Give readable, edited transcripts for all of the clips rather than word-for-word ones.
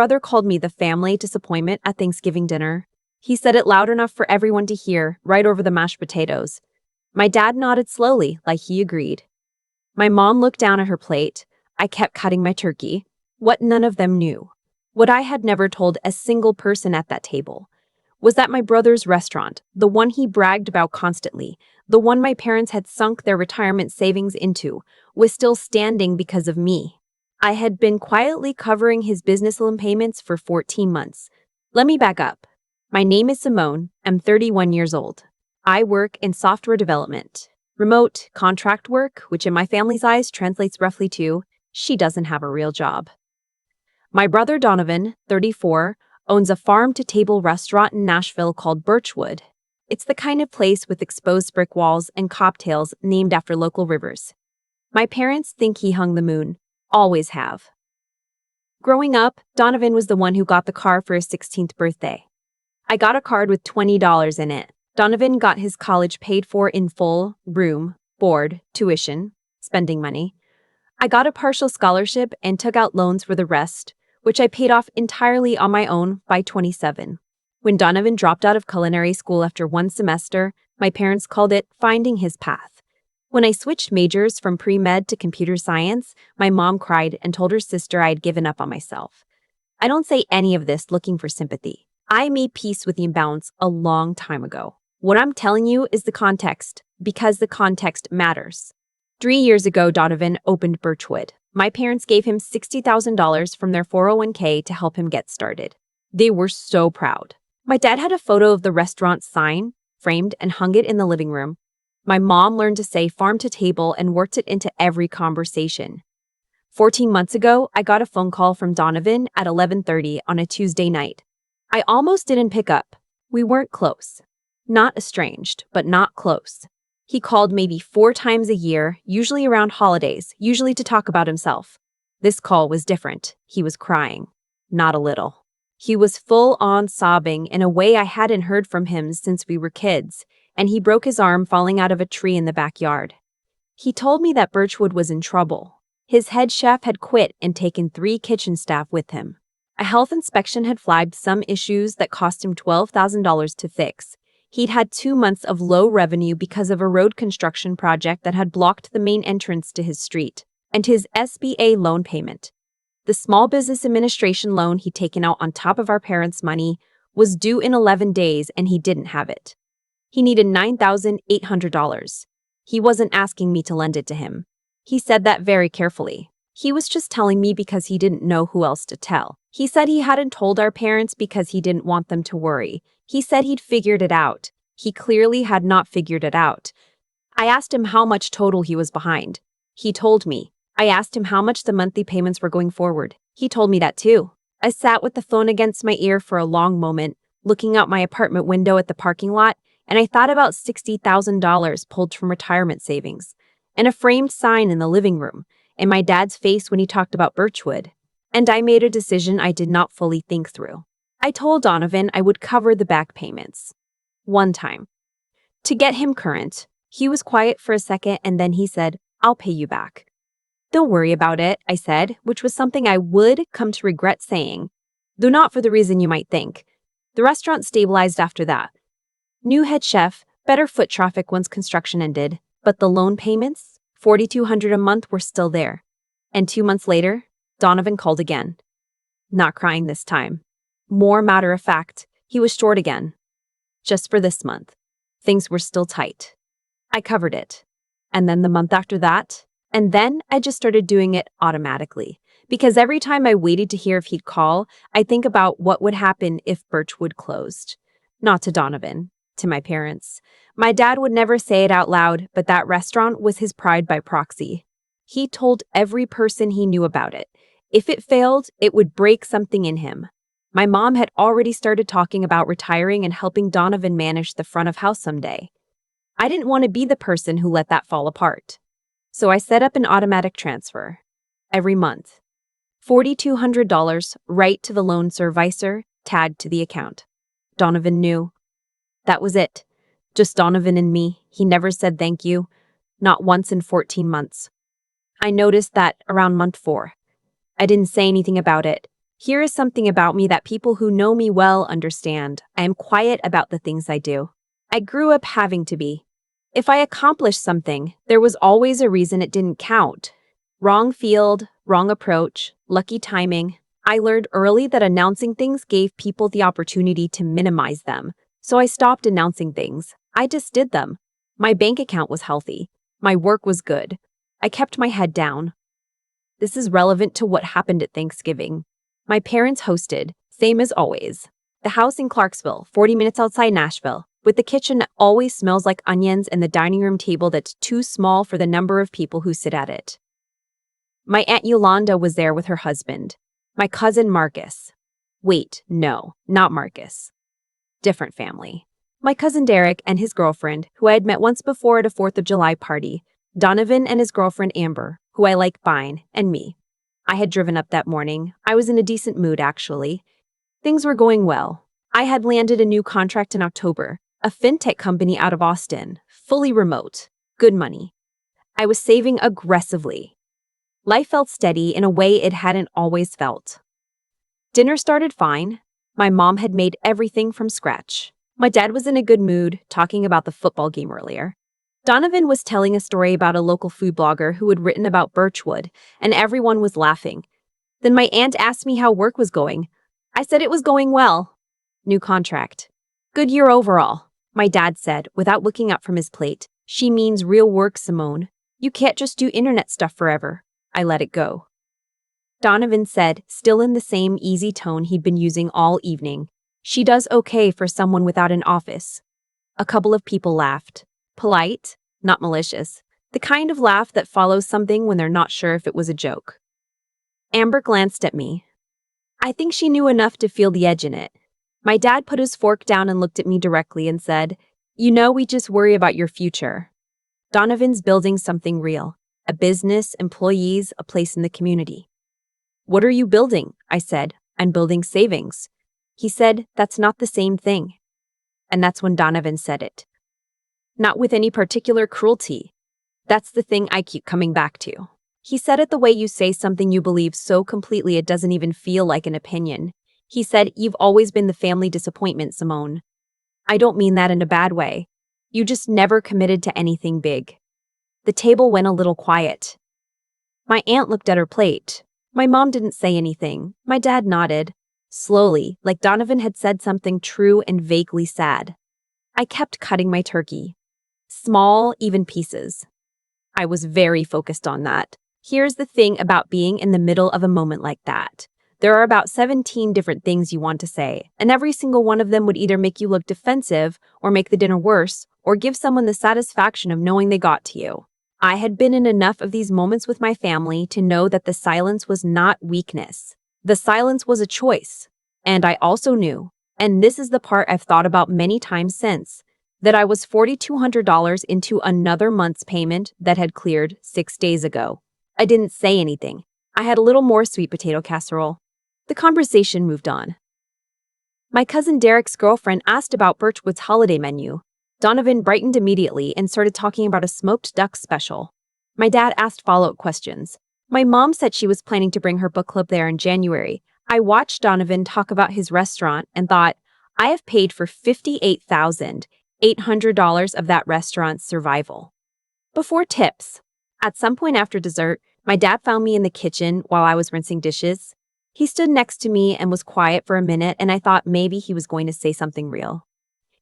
Brother called me the family disappointment at Thanksgiving dinner. He said it loud enough for everyone to hear, right over the mashed potatoes. My dad nodded slowly, like he agreed. My mom looked down at her plate. I kept cutting my turkey. What none of them knew, what I had never told a single person at that table, was that my brother's restaurant, the one he bragged about constantly, the one my parents had sunk their retirement savings into, was still standing because of me. I had been quietly covering his business loan payments for 14 months. Let me back up. My name is Simone. I'm 31 years old. I work in software development. Remote contract work, which in my family's eyes translates roughly to, she doesn't have a real job. My brother Donovan, 34, owns a farm-to-table restaurant in Nashville called Birchwood. It's the kind of place with exposed brick walls and cocktails named after local rivers. My parents think he hung the moon. Always have. Growing up, Donovan was the one who got the car for his 16th birthday. I got a card with $20 in it. Donovan got his college paid for in full, room, board, tuition, spending money. I got a partial scholarship and took out loans for the rest, which I paid off entirely on my own by 27. When Donovan dropped out of culinary school after one semester, my parents called it finding his path. When I switched majors from pre-med to computer science, my mom cried and told her sister I had given up on myself. I don't say any of this looking for sympathy. I made peace with the imbalance a long time ago. What I'm telling you is the context, because the context matters. 3 years ago, Donovan opened Birchwood. My parents gave him $60,000 from their 401k to help him get started. They were so proud. My dad had a photo of the restaurant sign, framed, and hung it in the living room. My mom learned to say farm to table and worked it into every conversation. 14 months ago, I got a phone call from Donovan at 11:30 on a Tuesday night. I almost didn't pick up. We weren't close. Not estranged, but not close. He called maybe 4 times a year, usually around holidays, usually to talk about himself. This call was different. He was crying. Not a little. He was full-on sobbing in a way I hadn't heard from him since we were kids, and he broke his arm falling out of a tree in the backyard. He told me that Birchwood was in trouble. His head chef had quit and taken 3 kitchen staff with him. A health inspection had flagged some issues that cost him $12,000 to fix. He'd had 2 months of low revenue because of a road construction project that had blocked the main entrance to his street, and his SBA loan payment. The Small Business Administration loan he'd taken out on top of our parents' money was due in 11 days and he didn't have it. He needed $9,800. He wasn't asking me to lend it to him. He said that very carefully. He was just telling me because he didn't know who else to tell. He said he hadn't told our parents because he didn't want them to worry. He said he'd figured it out. He clearly had not figured it out. I asked him how much total he was behind. He told me. I asked him how much the monthly payments were going forward. He told me that too. I sat with the phone against my ear for a long moment, looking out my apartment window at the parking lot, and I thought about $60,000 pulled from retirement savings, and a framed sign in the living room, and my dad's face when he talked about Birchwood. And I made a decision I did not fully think through. I told Donovan I would cover the back payments. One time. To get him current. He was quiet for a second and then he said, "I'll pay you back." "Don't worry about it," I said, which was something I would come to regret saying, though not for the reason you might think. The restaurant stabilized after that. New head chef, better foot traffic once construction ended, but the loan payments, $4,200 a month, were still there. And 2 months later, Donovan called again. Not crying this time. More matter of fact, he was short again. Just for this month. Things were still tight. I covered it. And then the month after that, and then I just started doing it automatically. Because every time I waited to hear if he'd call, I'd think about what would happen if Birchwood closed. Not to Donovan, to my parents. My dad would never say it out loud, but that restaurant was his pride by proxy. He told every person he knew about it. If it failed, it would break something in him. My mom had already started talking about retiring and helping Donovan manage the front of house someday. I didn't want to be the person who let that fall apart. So I set up an automatic transfer. Every month. $4,200 right to the loan servicer, tagged to the account. Donovan knew. That was it. Just Donovan and me. He never said thank you. Not once in 14 months. I noticed that around month 4. I didn't say anything about it. Here is something about me that people who know me well understand. I am quiet about the things I do. I grew up having to be. If I accomplished something, there was always a reason it didn't count. Wrong field, wrong approach, lucky timing. I learned early that announcing things gave people the opportunity to minimize them. So I stopped announcing things. I just did them. My bank account was healthy. My work was good. I kept my head down. This is relevant to what happened at Thanksgiving. My parents hosted, same as always. The house in Clarksville, 40 minutes outside Nashville, with the kitchen that always smells like onions and the dining room table that's too small for the number of people who sit at it. My Aunt Yolanda was there with her husband. My cousin Marcus. Wait, no, not Marcus. Different family. My cousin Derek and his girlfriend, who I had met once before at a 4th of July party. Donovan and his girlfriend Amber, who I like fine, and me. I had driven up that morning. I was in a decent mood, actually. Things were going well. I had landed a new contract in October, a fintech company out of Austin, fully remote, good money. I was saving aggressively. Life felt steady in a way it hadn't always felt. Dinner started fine. My mom had made everything from scratch. My dad was in a good mood, talking about the football game earlier. Donovan was telling a story about a local food blogger who had written about Birchwood, and everyone was laughing. Then my aunt asked me how work was going. I said it was going well. New contract. Good year overall, my dad said, without looking up from his plate. She means real work, Simone. You can't just do internet stuff forever. I let it go. Donovan said, still in the same easy tone he'd been using all evening. She does okay for someone without an office. A couple of people laughed. Polite, not malicious. The kind of laugh that follows something when they're not sure if it was a joke. Amber glanced at me. I think she knew enough to feel the edge in it. My dad put his fork down and looked at me directly and said, "You know, we just worry about your future. Donovan's building something real. A business, employees, a place in the community." "What are you building?" I said. "I'm building savings." He said, "That's not the same thing." And that's when Donovan said it. Not with any particular cruelty. That's the thing I keep coming back to. He said it the way you say something you believe so completely it doesn't even feel like an opinion. He said, "You've always been the family disappointment, Simone." I don't mean that in a bad way. You just never committed to anything big. The table went a little quiet. My aunt looked at her plate. My mom didn't say anything. My dad nodded. Slowly, like Donovan had said something true and vaguely sad. I kept cutting my turkey. Small, even pieces. I was very focused on that. Here's the thing about being in the middle of a moment like that. There are about 17 different things you want to say, and every single one of them would either make you look defensive, or make the dinner worse, or give someone the satisfaction of knowing they got to you. I had been in enough of these moments with my family to know that the silence was not weakness. The silence was a choice. And I also knew, and this is the part I've thought about many times since, that I was $4,200 into another month's payment that had cleared 6 days ago. I didn't say anything. I had a little more sweet potato casserole. The conversation moved on. My cousin Derek's girlfriend asked about Birchwood's holiday menu. Donovan brightened immediately and started talking about a smoked duck special. My dad asked follow-up questions. My mom said she was planning to bring her book club there in January. I watched Donovan talk about his restaurant and thought, I have paid for $58,800 of that restaurant's survival. Before tips. At some point after dessert, my dad found me in the kitchen while I was rinsing dishes. He stood next to me and was quiet for a minute, and I thought maybe he was going to say something real.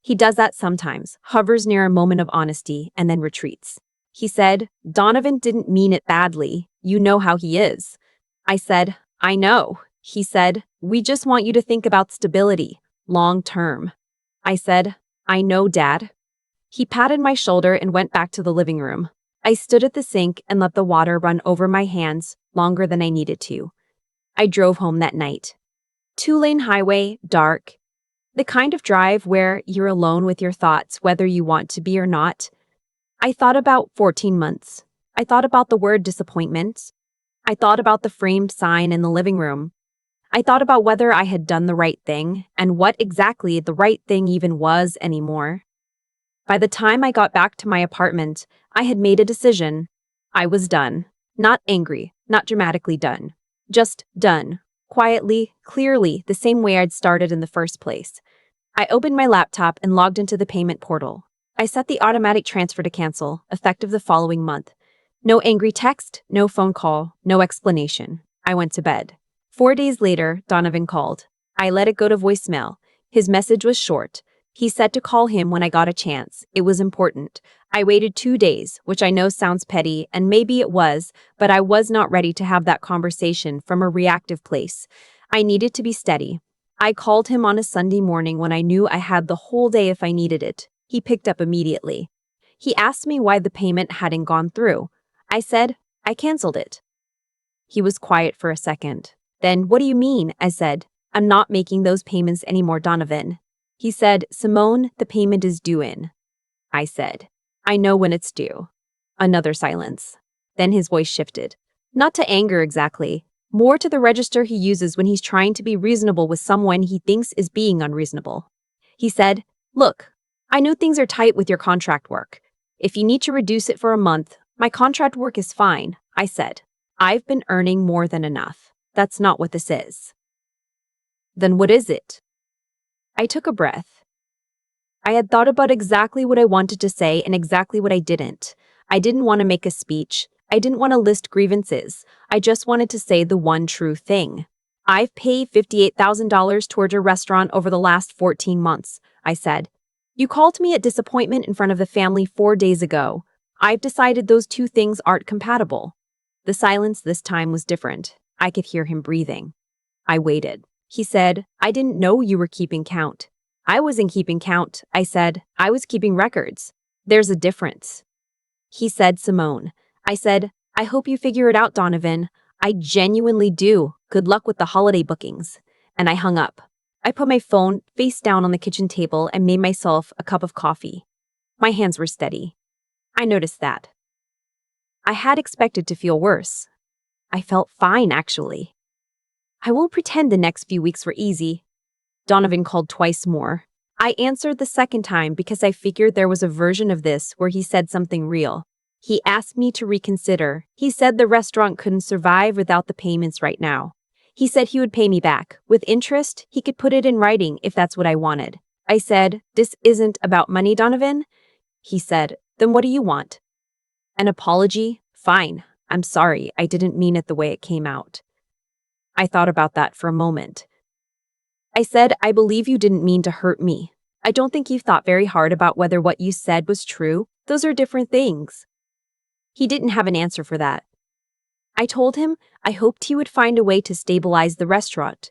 He does that sometimes, hovers near a moment of honesty, and then retreats. He said, "Donovan didn't mean it badly. You know how he is." I said, "I know." He said, "We just want you to think about stability, long term." I said, "I know, Dad." He patted my shoulder and went back to the living room. I stood at the sink and let the water run over my hands longer than I needed to. I drove home that night. 2-lane highway, dark. The kind of drive where you're alone with your thoughts, whether you want to be or not. I thought about 14 months. I thought about the word disappointment. I thought about the framed sign in the living room. I thought about whether I had done the right thing and what exactly the right thing even was anymore. By the time I got back to my apartment, I had made a decision. I was done. Not angry, not dramatically done. Just done. Quietly, clearly, the same way I'd started in the first place. I opened my laptop and logged into the payment portal. I set the automatic transfer to cancel, effective the following month. No angry text, no phone call, no explanation. I went to bed. 4 days later, Donovan called. I let it go to voicemail. His message was short. He said to call him when I got a chance. It was important. I waited 2 days, which I know sounds petty, and maybe it was, but I was not ready to have that conversation from a reactive place. I needed to be steady. I called him on a Sunday morning when I knew I had the whole day if I needed it. He picked up immediately. He asked me why the payment hadn't gone through. I said, I canceled it. He was quiet for a second. Then, what do you mean? I said, I'm not making those payments anymore, Donovan. He said, Simone, the payment is due in. I said, I know when it's due. Another silence. Then his voice shifted. Not to anger exactly. More to the register he uses when he's trying to be reasonable with someone he thinks is being unreasonable. He said, Look, I know things are tight with your contract work. If you need to reduce it for a month, my contract work is fine, I said. I've been earning more than enough. That's not what this is. Then what is it? I took a breath. I had thought about exactly what I wanted to say and exactly what I didn't. I didn't want to make a speech. I didn't want to list grievances. I just wanted to say the one true thing. I've paid $58,000 towards your restaurant over the last 14 months, I said. You called me a disappointment in front of the family 4 days ago. I've decided those two things aren't compatible. The silence this time was different. I could hear him breathing. I waited. He said, I didn't know you were keeping count. I wasn't keeping count, I said. I was keeping records. There's a difference. He said, Simone. I said, I hope you figure it out, Donovan. I genuinely do. Good luck with the holiday bookings. And I hung up. I put my phone face down on the kitchen table and made myself a cup of coffee. My hands were steady. I noticed that. I had expected to feel worse. I felt fine, actually. I won't pretend the next few weeks were easy. Donovan called twice more. I answered the second time because I figured there was a version of this where he said something real. He asked me to reconsider. He said the restaurant couldn't survive without the payments right now. He said he would pay me back. With interest, he could put it in writing if that's what I wanted. I said, This isn't about money, Donovan. He said, Then what do you want? An apology? Fine. I'm sorry. I didn't mean it the way it came out. I thought about that for a moment. I said, I believe you didn't mean to hurt me. I don't think you thought very hard about whether what you said was true. Those are different things. He didn't have an answer for that. I told him I hoped he would find a way to stabilize the restaurant.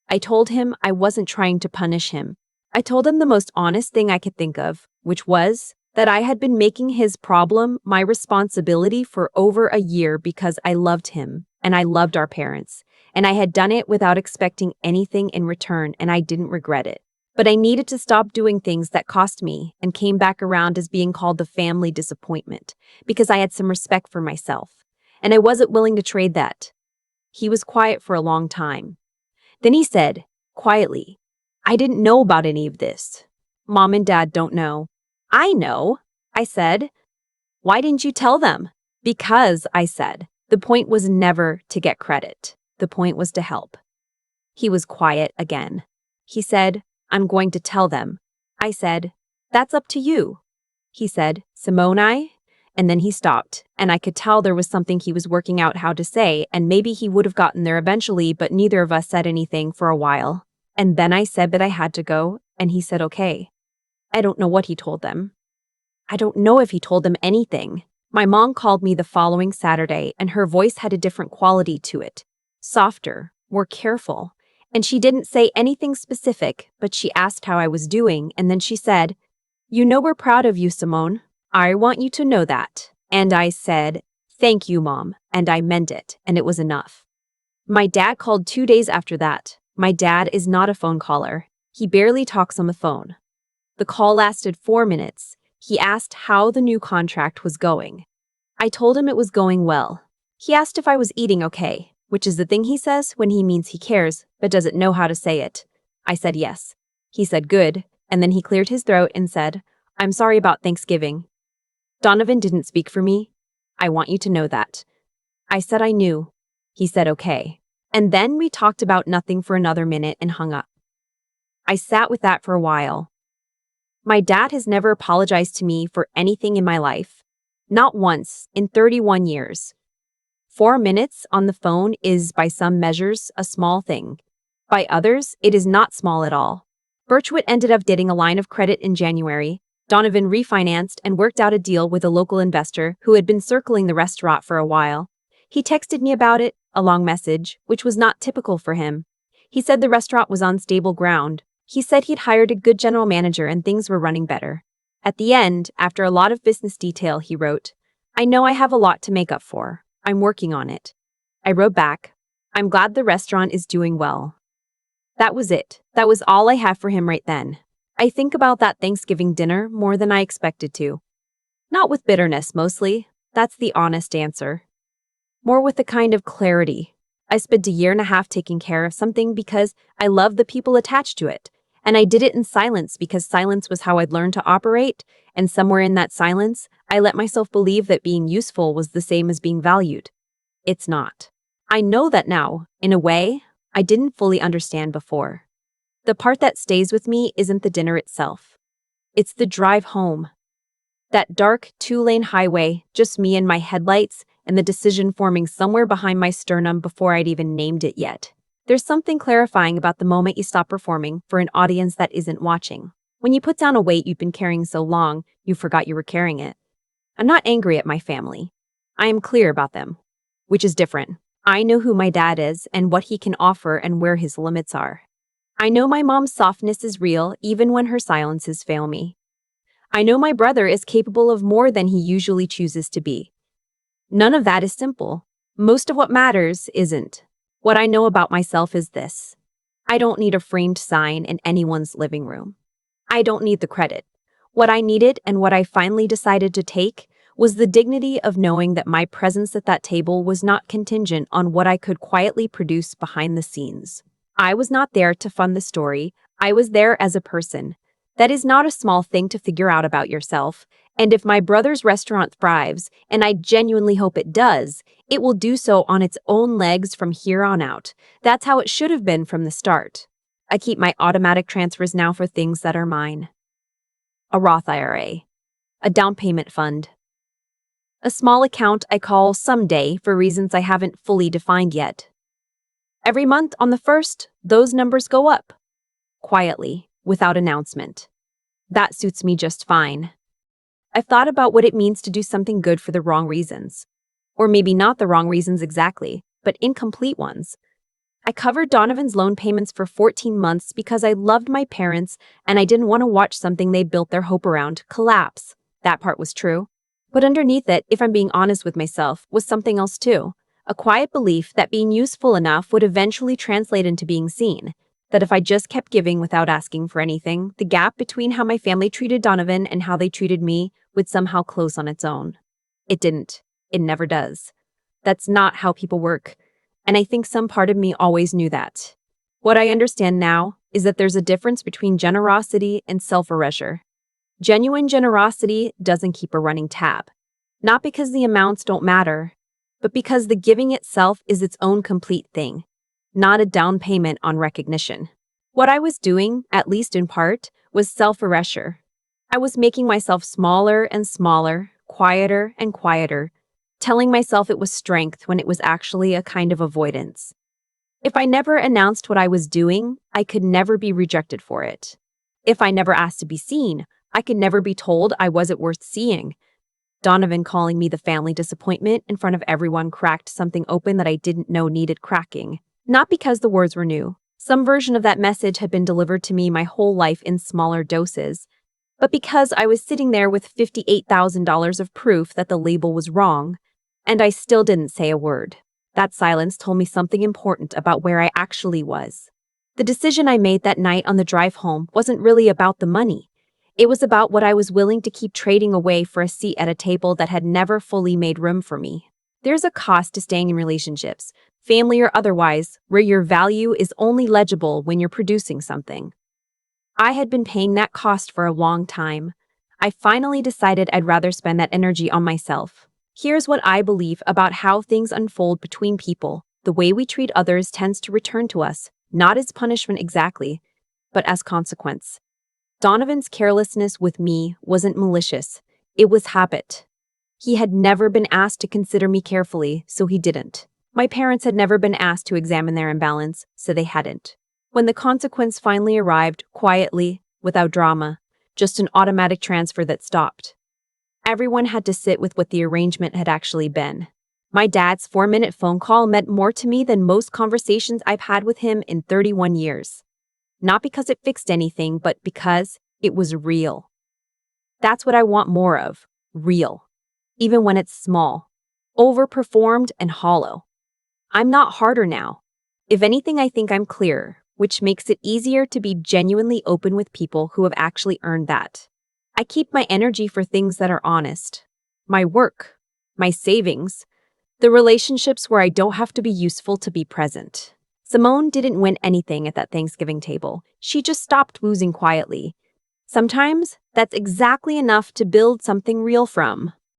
I told him I wasn't trying to punish him. I told him the most honest thing I could think of, which was that I had been making his problem my responsibility for over a year because I loved him and I loved our parents, and I had done it without expecting anything in return, and I didn't regret it. But I needed to stop doing things that cost me and came back around as being called the family disappointment because I had some respect for myself, and I wasn't willing to trade that. He was quiet for a long time. Then he said, quietly, I didn't know about any of this. Mom and Dad don't know. I know, I said. Why didn't you tell them? Because, I said, the point was never to get credit. The point was to help. He was quiet again. He said, I'm going to tell them. I said, That's up to you. He said, Simone? And then he stopped, and I could tell there was something he was working out how to say, and maybe he would have gotten there eventually, but neither of us said anything for a while. And then I said that I had to go, and he said okay. I don't know what he told them. I don't know if he told them anything. My mom called me the following Saturday, and her voice had a different quality to it. Softer, more careful. And she didn't say anything specific, but she asked how I was doing, and then she said, You know we're proud of you, Simone. I want you to know that. And I said, Thank you, Mom, and I meant it, and it was enough. My dad called 2 days after that. My dad is not a phone caller. He barely talks on the phone. The call lasted 4 minutes. He asked how the new contract was going. I told him it was going well. He asked if I was eating okay, which is the thing he says when he means he cares, but doesn't know how to say it. I said yes. He said good, and then he cleared his throat and said, I'm sorry about Thanksgiving. Donovan didn't speak for me. I want you to know that. I said I knew. He said okay. And then we talked about nothing for another minute and hung up. I sat with that for a while. My dad has never apologized to me for anything in my life. Not once in 31 years. 4 minutes on the phone is, by some measures, a small thing. By others, it is not small at all. Birchwood ended up getting a line of credit in January. Donovan refinanced and worked out a deal with a local investor who had been circling the restaurant for a while. He texted me about it, a long message, which was not typical for him. He said the restaurant was on stable ground. He said he'd hired a good general manager and things were running better. At the end, after a lot of business detail, he wrote, "I know I have a lot to make up for. I'm working on it." I wrote back, "I'm glad the restaurant is doing well." That was it. That was all I had for him right then. I think about that Thanksgiving dinner more than I expected to. Not with bitterness, mostly. That's the honest answer. More with a kind of clarity. I spent a year and a half taking care of something because I loved the people attached to it. And I did it in silence because silence was how I'd learned to operate, and somewhere in that silence, I let myself believe that being useful was the same as being valued. It's not. I know that now, in a way, I didn't fully understand before. The part that stays with me isn't the dinner itself. It's the drive home. That dark, two-lane highway, just me and my headlights, and the decision forming somewhere behind my sternum before I'd even named it yet. There's something clarifying about the moment you stop performing for an audience that isn't watching. When you put down a weight you've been carrying so long, you forgot you were carrying it. I'm not angry at my family. I am clear about them, which is different. I know who my dad is and what he can offer and where his limits are. I know my mom's softness is real even when her silences fail me. I know my brother is capable of more than he usually chooses to be. None of that is simple. Most of what matters isn't. What I know about myself is this. I don't need a framed sign in anyone's living room. I don't need the credit. What I needed and what I finally decided to take was the dignity of knowing that my presence at that table was not contingent on what I could quietly produce behind the scenes. I was not there to fund the story. I was there as a person. That is not a small thing to figure out about yourself. And if my brother's restaurant thrives, and I genuinely hope it does, it will do so on its own legs from here on out. That's how it should have been from the start. I keep my automatic transfers now for things that are mine. A Roth IRA. A down payment fund. A small account I call someday for reasons I haven't fully defined yet. Every month on the 1st, those numbers go up. Quietly, without announcement. That suits me just fine. I've thought about what it means to do something good for the wrong reasons. Or maybe not the wrong reasons exactly, but incomplete ones. I covered Donovan's loan payments for 14 months because I loved my parents and I didn't want to watch something they built their hope around collapse. That part was true. But underneath it, if I'm being honest with myself, was something else too. A quiet belief that being useful enough would eventually translate into being seen. That if I just kept giving without asking for anything, the gap between how my family treated Donovan and how they treated me would somehow close on its own. It didn't. It never does. That's not how people work. And I think some part of me always knew that. What I understand now is that there's a difference between generosity and self-erasure. Genuine generosity doesn't keep a running tab. Not because the amounts don't matter, but because the giving itself is its own complete thing, not a down payment on recognition. What I was doing, at least in part, was self-erasure. I was making myself smaller and smaller, quieter and quieter, telling myself it was strength when it was actually a kind of avoidance. If I never announced what I was doing, I could never be rejected for it. If I never asked to be seen, I could never be told I wasn't worth seeing. Donovan calling me the family disappointment in front of everyone cracked something open that I didn't know needed cracking. Not because the words were new. Some version of that message had been delivered to me my whole life in smaller doses. But because I was sitting there with $58,000 of proof that the label was wrong, and I still didn't say a word. That silence told me something important about where I actually was. The decision I made that night on the drive home wasn't really about the money. It was about what I was willing to keep trading away for a seat at a table that had never fully made room for me. There's a cost to staying in relationships, family or otherwise, where your value is only legible when you're producing something. I had been paying that cost for a long time. I finally decided I'd rather spend that energy on myself. Here's what I believe about how things unfold between people. the way we treat others tends to return to us, not as punishment exactly, but as consequence. Donovan's carelessness with me wasn't malicious, it was habit. He had never been asked to consider me carefully, so he didn't. My parents had never been asked to examine their imbalance, so they hadn't. When the consequence finally arrived, quietly, without drama, just an automatic transfer that stopped, everyone had to sit with what the arrangement had actually been. My dad's 4-minute phone call meant more to me than most conversations I've had with him in 31 years. Not because it fixed anything, but because it was real. That's what I want more of, real. Even when it's small, overperformed, and hollow. I'm not harder now. If anything, I think I'm clearer, which makes it easier to be genuinely open with people who have actually earned that. I keep my energy for things that are honest. My work, my savings, the relationships where I don't have to be useful to be present. Simone didn't win anything at that Thanksgiving table. She just stopped losing quietly. Sometimes that's exactly enough to build something real from.